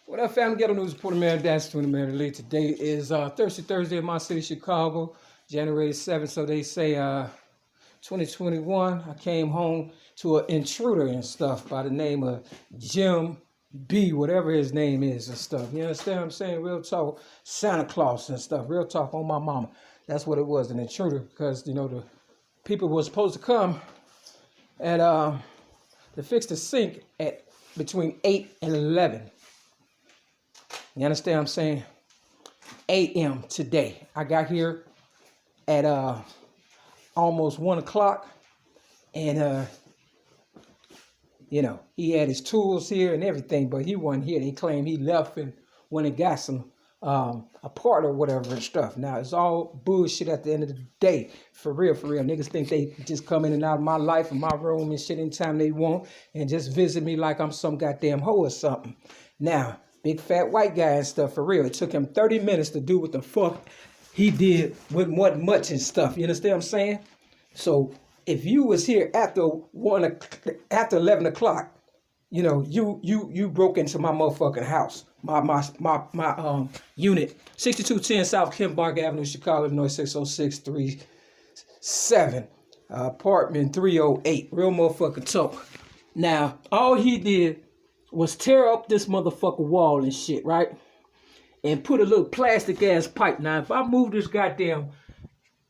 What up, family? Ghetto News Reporter, man. That's 20 Minute Lead. Today is Thursday in my city, Chicago, January 7th. So they say 2021. I came home to an intruder and stuff by the name of Jim B, whatever his name is and stuff. You understand what I'm saying? Real talk, Santa Claus and stuff. Real talk on my mama. That's what it was, an intruder, because, you know, the people were supposed to come and to fix the sink at between 8 and 11. You understand what I'm saying? a.m. today. I got here at almost 1 o'clock, and you know, he had his tools here and everything, but he wasn't here. They claim he left and went and got some a part or whatever and stuff. Now, it's all bullshit at the end of the day. For real, for real. Niggas think they just come in and out of my life and my room and shit anytime they want and just visit me like I'm some goddamn hoe or something. Now, big fat white guy and stuff, for real. It took him 30 minutes to do what the fuck he did with what much and stuff. You understand what I'm saying? So if you was here after 11 o'clock, you know, you broke into my motherfucking house. My unit, 6210 South Kembark Avenue, Chicago, Illinois, 60637, apartment 308. Real motherfucking talk. Now, all he did was tear up this motherfucking wall and shit, right? And put a little plastic ass pipe. Now, if I move this goddamn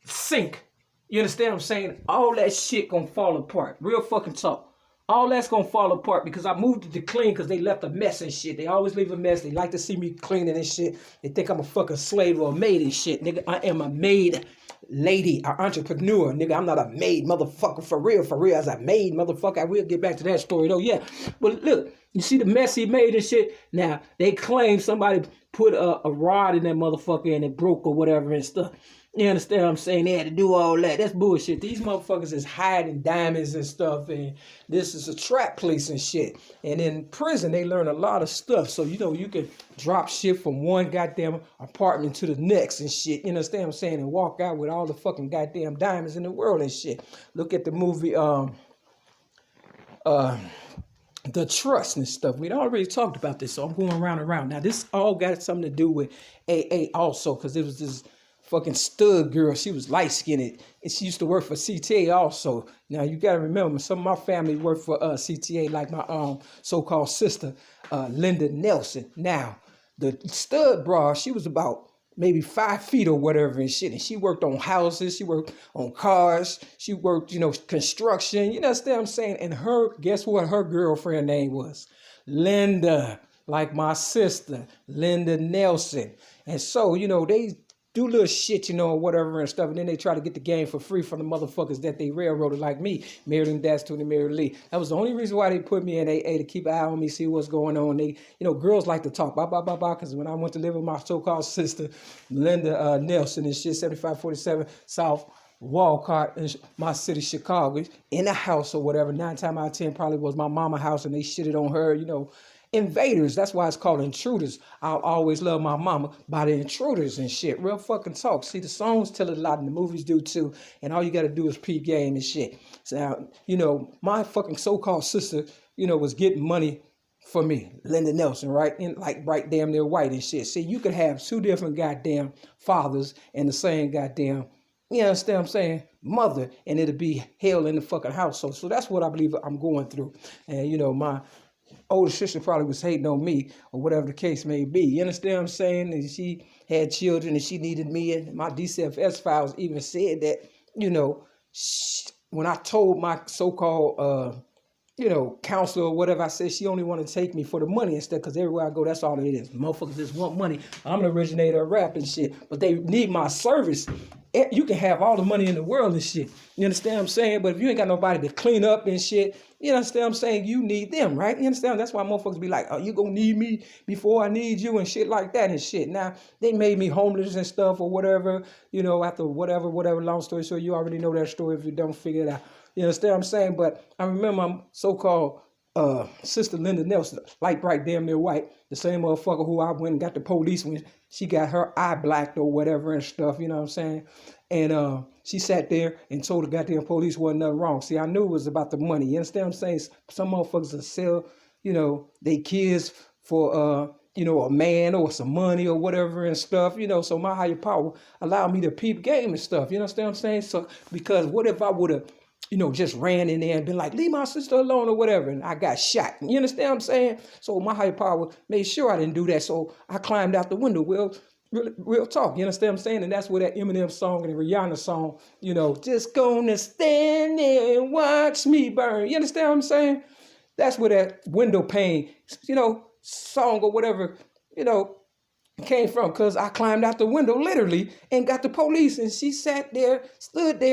sink, you understand what I'm saying? All that shit gonna fall apart. Real fucking talk. All that's gonna fall apart because I moved it to clean because they left a mess and shit. They always leave a mess. They like to see me cleaning and shit. They think I'm a fucking slave or a maid and shit. Nigga, I am a maid lady, an entrepreneur. Nigga, I'm not a maid motherfucker. For real, as a maid motherfucker. I will get back to that story though, yeah. But look, you see the mess he made and shit? Now, they claim somebody put a rod in that motherfucker and it broke or whatever and stuff. You understand what I'm saying? They had to do all that. That's bullshit. These motherfuckers is hiding diamonds and stuff, and this is a trap place and shit. And in prison, they learn a lot of stuff. So, you know, you can drop shit from one goddamn apartment to the next and shit. You understand what I'm saying? And walk out with all the fucking goddamn diamonds in the world and shit. Look at the movie, The Trust and stuff. We'd already talked about this, so I'm going round and round. Now, this all got something to do with AA also, because it was this fucking stud girl. She was light-skinned, and she used to work for CTA also. Now, you got to remember, some of my family worked for CTA, like my so-called sister, Linda Nelson. Now, the stud bra, she was about maybe 5 feet or whatever and shit, and she worked on houses, she worked on cars, she worked, you know, construction. You understand what I'm saying? And her, guess what her girlfriend name was? Linda, like my sister, Linda Nelson. And so, you know, they do little shit, you know, or whatever and stuff, and then they try to get the game for free from the motherfuckers that they railroaded like me, Marilyn Dash to the Mary Lee. That was the only reason why they put me in AA, to keep an eye on me, see what's going on. They, you know, girls like to talk, because when I went to live with my so-called sister, Linda Nelson and shit, 7547 South Walcott in my city, Chicago, in a house or whatever, 9 times out of 10 probably was my mama's house, and they shitted on her, you know. Invaders, that's why it's called Intruders. I'll always love my mama by the Intruders and shit. Real fucking talk. See, the songs tell a lot and the movies do too. And all you got to do is pre-game and shit. So now, you know, my fucking so-called sister, you know, was getting money for me, Linda Nelson, right? And like right damn near white and shit. See, you could have 2 different goddamn fathers and the same goddamn, you understand what I'm saying, mother, and it'll be hell in the fucking household. So that's what I believe I'm going through. And, you know, my older sister probably was hating on me or whatever the case may be. You understand what I'm saying? And she had children and she needed me. And my DCFS files even said that, you know, when I told my so-called, you know, counselor or whatever, I said she only want to take me for the money and stuff, because everywhere I go, that's all it is. Motherfuckers just want money. I'm an originator of rap and shit, but they need my service. You can have all the money in the world and shit. You understand what I'm saying? But if you ain't got nobody to clean up and shit, you understand what I'm saying? You need them, right? You understand? That's why motherfuckers be like, oh, you gonna need me before I need you and shit like that and shit. Now, they made me homeless and stuff or whatever, you know, after whatever, long story short, you already know that story if you don't figure it out. You understand what I'm saying? But I remember my so-called sister Linda Nelson, light bright, damn near white, the same motherfucker who I went and got the police when she got her eye blacked or whatever and stuff, you know what I'm saying? And she sat there and told the goddamn police wasn't nothing wrong. See, I knew it was about the money. You understand what I'm saying? Some motherfuckers will sell, you know, they kids for a man or some money or whatever and stuff, so my higher power allowed me to peep game and stuff, you understand what I'm saying? So, because what if I would have, just ran in there and been like, leave my sister alone or whatever, and I got shot, you understand what I'm saying? So my higher power made sure I didn't do that, so I climbed out the window. Well, real talk, you understand what I'm saying? And that's where that Eminem song and the Rihanna song, just gonna stand there and watch me burn, you understand what I'm saying? That's where that window pane, song or whatever, came from, because I climbed out the window literally and got the police, and she stood there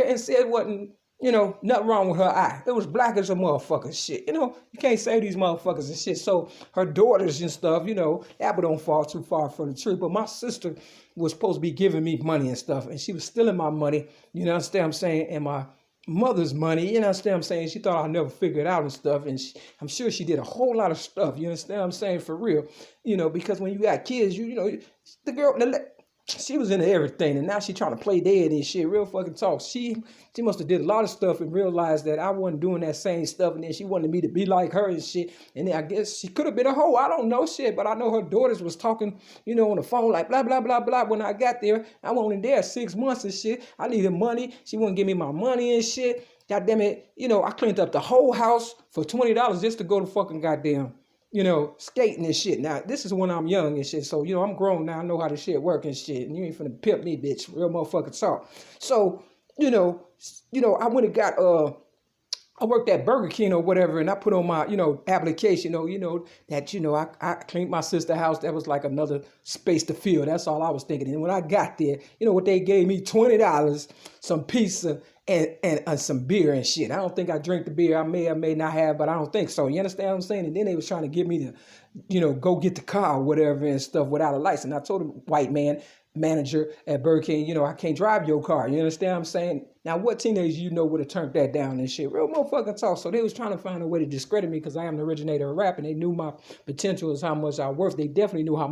and said wasn't, nothing wrong with her eye. It was black as a motherfucker shit. You can't save these motherfuckers and shit. So her daughters and stuff, that don't fall too far from the tree. But my sister was supposed to be giving me money and stuff, and she was stealing my money, you understand what I'm saying, and my mother's money, you understand what I'm saying? She thought I'd never figure it out and stuff, and I'm sure she did a whole lot of stuff, you understand what I'm saying, for real, because when you got kids, the girl, she was into everything, and now she trying to play dead and shit, real fucking talk. She must have did a lot of stuff and realized that I wasn't doing that same stuff, and then she wanted me to be like her and shit, and then I guess she could have been a hoe, I don't know shit, but I know her daughters was talking, on the phone like blah, blah, blah, blah. When I got there, I was only there 6 months and shit. I needed money. She wouldn't give me my money and shit. God damn it, I cleaned up the whole house for $20 just to go to fucking goddamn, skating and shit. Now, this is when I'm young and shit. So, I'm grown now. I know how this shit work and shit. And you ain't finna pimp me, bitch. Real motherfucking talk. So, I went and got, I worked at Burger King or whatever, and I put on my, application, that, I cleaned my sister's house. That was like another space to fill. That's all I was thinking. And when I got there, what they gave me? $20, some pizza, and some beer and shit. I don't think I drank the beer. I may or may not have, but I don't think so. You understand what I'm saying? And then they was trying to get me to, go get the car or whatever and stuff without a license. I told the white manager at Burger King, I can't drive your car. You understand what I'm saying? Now, what teenager would have turned that down and shit? Real motherfucking talk. So they was trying to find a way to discredit me because I am the originator of rap, and they knew my potential is how much I worth. They definitely knew how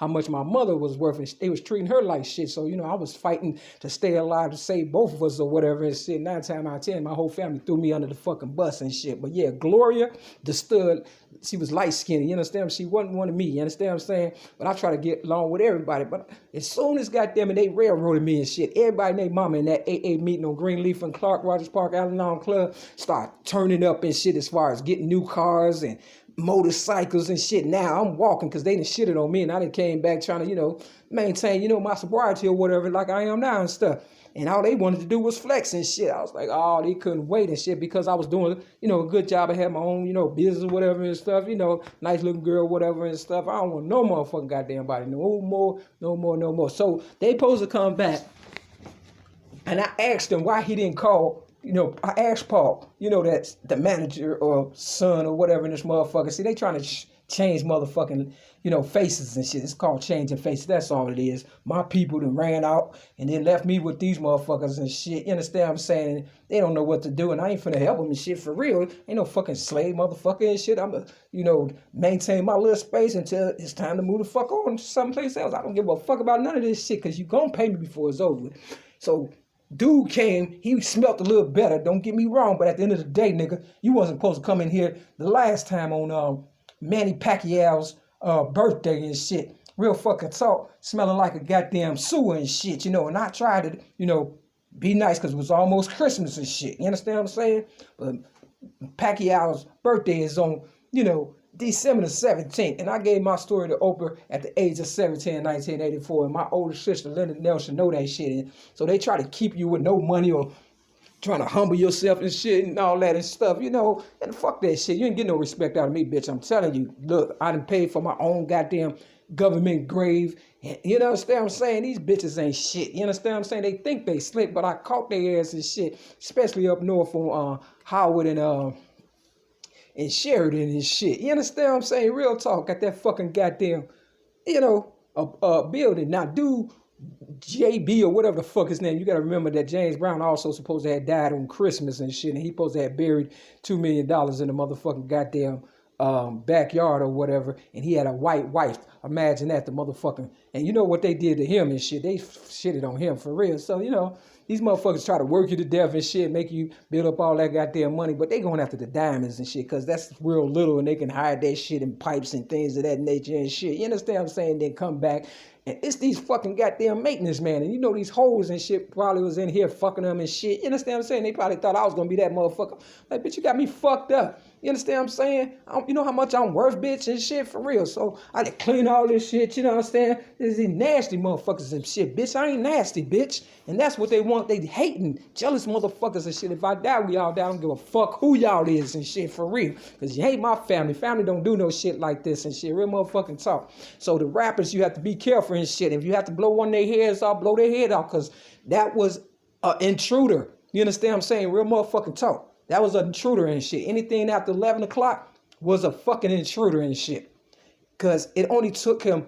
much my mother was worth, and they was treating her like shit. So, I was fighting to stay alive to save both of us or whatever and shit. 9 times out of 10, my whole family threw me under the fucking bus and shit. But yeah, Gloria, the stud, she was light-skinned, you understand? She wasn't one of me, you understand what I'm saying? But I try to get along with everybody. But as soon as goddamn it, they railroaded me and shit, everybody and their mama in that AA meeting on Greenleaf and Clark, Rogers Park, Al-Anon Club, start turning up and shit as far as getting new cars and motorcycles and shit. Now I'm walking because they done shitted on me, and I done came back trying to, maintain, my sobriety or whatever like I am now and stuff. And all they wanted to do was flex and shit. I was like, oh, they couldn't wait and shit because I was doing, a good job. I had my own, business or whatever and stuff, nice looking girl, whatever and stuff. I don't want no motherfucking goddamn body. No more. So they supposed to come back. And I asked him why he didn't call, I asked Paul, that's the manager or son or whatever in this motherfucker. See, they trying to change motherfucking, faces and shit. It's called changing faces. That's all it is. My people done ran out and then left me with these motherfuckers and shit. You understand what I'm saying? They don't know what to do, and I ain't finna help them and shit for real. Ain't no fucking slave motherfucker and shit. I'm maintain my little space until it's time to move the fuck on to someplace else. I don't give a fuck about none of this shit because you gonna pay me before it's over. So dude came, he smelt a little better, don't get me wrong, but at the end of the day, nigga, you wasn't supposed to come in here the last time on Manny Pacquiao's birthday and shit. Real fucking talk, smelling like a goddamn sewer and shit, and I tried to, be nice because it was almost Christmas and shit. You understand what I'm saying? But Pacquiao's birthday is on, December the 17th, and I gave my story to Oprah at the age of 17 in 1984, and my older sister, Linda Nelson, know that shit. And so they try to keep you with no money or trying to humble yourself and shit and all that and stuff, and fuck that shit. You ain't get no respect out of me, bitch. I'm telling you. Look, I done paid for my own goddamn government grave. And you understand what I'm saying? These bitches ain't shit. You understand what I'm saying? They think they slick, but I caught their ass and shit, especially up north on Howard and Sheridan and shit. You understand what I'm saying? Real talk. Got that fucking goddamn, building. Now, dude, JB or whatever the fuck his name, you got to remember that James Brown also supposed to have died on Christmas and shit, and he supposed to have buried $2 million in the motherfucking goddamn backyard or whatever, and he had a white wife. Imagine that, the motherfucking, and you know what they did to him and shit. They shitted on him for real. So, you know, these motherfuckers try to work you to death and shit, make you build up all that goddamn money, but they going after the diamonds and shit, because that's real little, and they can hide that shit in pipes and things of that nature and shit. You understand what I'm saying? Then come back, and it's these fucking goddamn maintenance man, and you know these hoes and shit probably was in here fucking them and shit. You understand what I'm saying? They probably thought I was gonna be that motherfucker. Like, bitch, you got me fucked up. You understand what I'm saying? You know how much I'm worth, bitch, and shit, for real. So I had to clean all this shit, you know what I'm saying? There's these nasty motherfuckers and shit, bitch. I ain't nasty, bitch. And that's what they want. They hating, jealous motherfuckers and shit. If I die, we all die. I don't give a fuck who y'all is and shit, for real. Because you hate my family. Family don't do no shit like this and shit. Real motherfucking talk. So the rappers, you have to be careful and shit. If you have to blow one of their heads off, blow their head off, because that was an intruder. You understand what I'm saying? Real motherfucking talk. That was an intruder and shit. Anything after 11 o'clock was a fucking intruder and shit. Because it only took him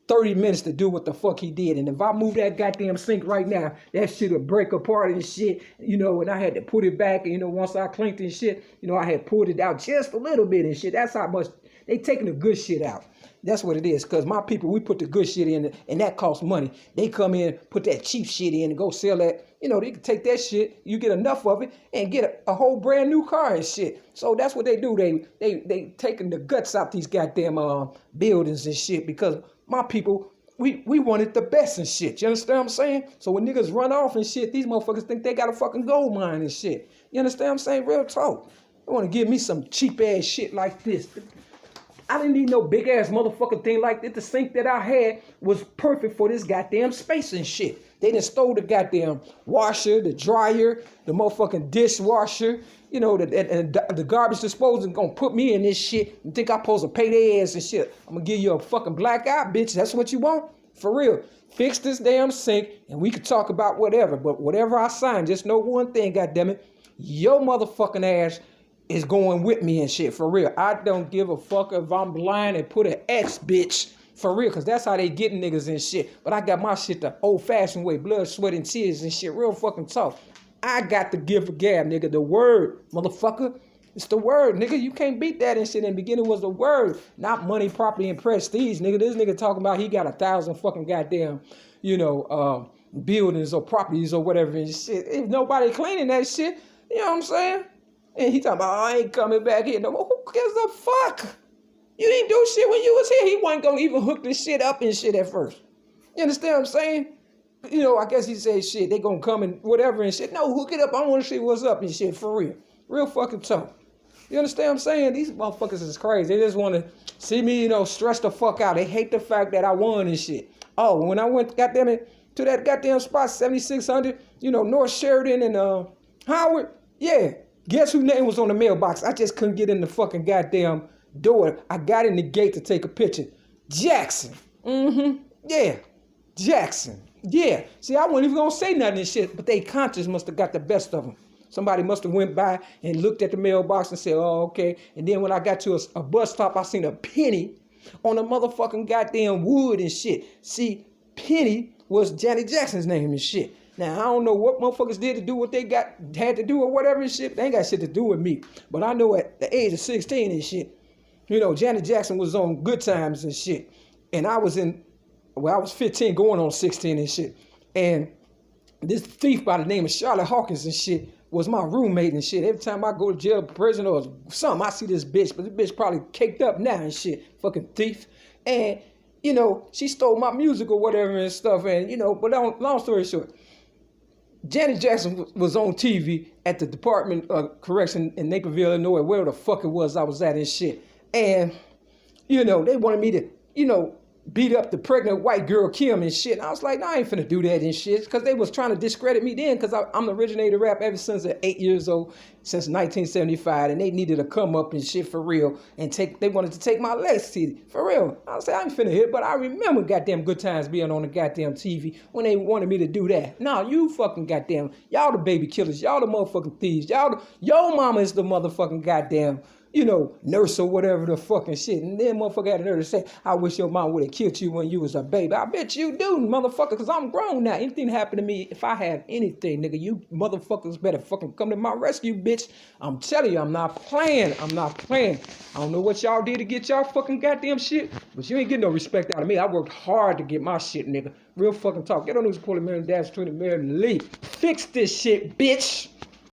30 minutes to do what the fuck he did. And if I move that goddamn sink right now, that shit will break apart and shit. You know, and I had to put it back. And, you know, once I cleaned and shit, you know, I had pulled it out just a little bit and shit. That's how much they taking the good shit out. That's what it is. Because my people, we put the good shit in, and that costs money. They come in, put that cheap shit in, and go sell that. You know, they can take that shit, you get enough of it, and get a whole brand new car and shit. So that's what they do. They taking the guts out these goddamn buildings and shit, because my people, we wanted the best and shit. You understand what I'm saying? So when niggas run off and shit, these motherfuckers think they got a fucking gold mine and shit. You understand what I'm saying? Real talk. They want to give me some cheap ass shit like this. I didn't need no big ass motherfucking thing like that. The sink that I had was perfect for this goddamn space and shit. They done stole the goddamn washer, the dryer, the motherfucking dishwasher, you know, the garbage disposal gonna put me in this shit and think I'm supposed to pay their ass and shit. I'm gonna give you a fucking black eye, bitch. That's what you want? For real. Fix this damn sink and we could talk about whatever. But whatever I sign, just know one thing, goddammit. Your motherfucking ass is going with me and shit, for real. I don't give a fuck if I'm blind and put an X, bitch, for real, because that's how they getting niggas and shit. But I got my shit the old-fashioned way, blood, sweat, and tears and shit, real fucking tough. I got the gift of gab, nigga, the word, motherfucker. It's the word, nigga. You can't beat that and shit. In the beginning was the word, not money, property, and prestige, nigga. This nigga talking about he got 1,000 fucking goddamn, you know, buildings or properties or whatever and shit. If nobody cleaning that shit, you know what I'm saying? And he talking about, oh, I ain't coming back here. No, who gives a fuck? You didn't do shit when you was here. He wasn't gonna even hook this shit up and shit at first. You understand what I'm saying? You know, I guess he said shit, they gonna come and whatever and shit. No, hook it up. I wanna see what's up and shit, for real. Real fucking tough. You understand what I'm saying? These motherfuckers is crazy. They just wanna see me, you know, stress the fuck out. They hate the fact that I won and shit. Oh, when I went, goddamn it, to that goddamn spot, 7600, you know, North Sheridan and Howard, yeah. Guess whose name was on the mailbox? I just couldn't get in the fucking goddamn door. I got in the gate to take a picture. Jackson. Yeah. Jackson. Yeah. See, I wasn't even gonna say nothing and shit, but they conscience must have got the best of them. Somebody must have went by and looked at the mailbox and said, oh, okay. And then when I got to a bus stop, I seen a penny on the motherfucking goddamn wood and shit. See, Penny was Janet Jackson's name and shit. Now, I don't know what motherfuckers did to do what they had to do or whatever and shit. They ain't got shit to do with me. But I know at the age of 16 and shit, you know, Janet Jackson was on Good Times and shit. And I was I was 15 going on 16 and shit. And this thief by the name of Charlotte Hawkins and shit was my roommate and shit. Every time I go to jail, prison, or something, I see this bitch. But this bitch probably caked up now and shit. Fucking thief. And, you know, she stole my music or whatever and stuff. And, you know, but long story short, Janet Jackson was on TV at the Department of Correction in Naperville, Illinois, where the fuck it was I was at and shit. And, you know, they wanted me to, you know, beat up the pregnant white girl Kim and shit. And I was like, no, I ain't finna do that and shit. Because they was trying to discredit me then, because I'm the originator of rap ever since at 8 years old, since 1975. And they needed to come up and shit for real. And they wanted to take my legacy for real. I was like, I ain't finna hit, but I remember goddamn Good Times being on the goddamn TV when they wanted me to do that. No, you fucking goddamn, y'all the baby killers. Y'all the motherfucking thieves. Your mama is the motherfucking goddamn you know, nurse or whatever the fucking shit. And then motherfucker had a nerve to say, I wish your mom would have killed you when you was a baby. I bet you do, motherfucker, because I'm grown now. Anything happen to me, if I have anything, nigga, you motherfuckers better fucking come to my rescue, bitch. I'm telling you, I'm not playing. I'm not playing. I don't know what y'all did to get y'all fucking goddamn shit, but you ain't getting no respect out of me. I worked hard to get my shit, nigga. Real fucking talk. Get on news, Portland, Maryland, Dash 20, Maryland, Lee. Fix this shit, bitch.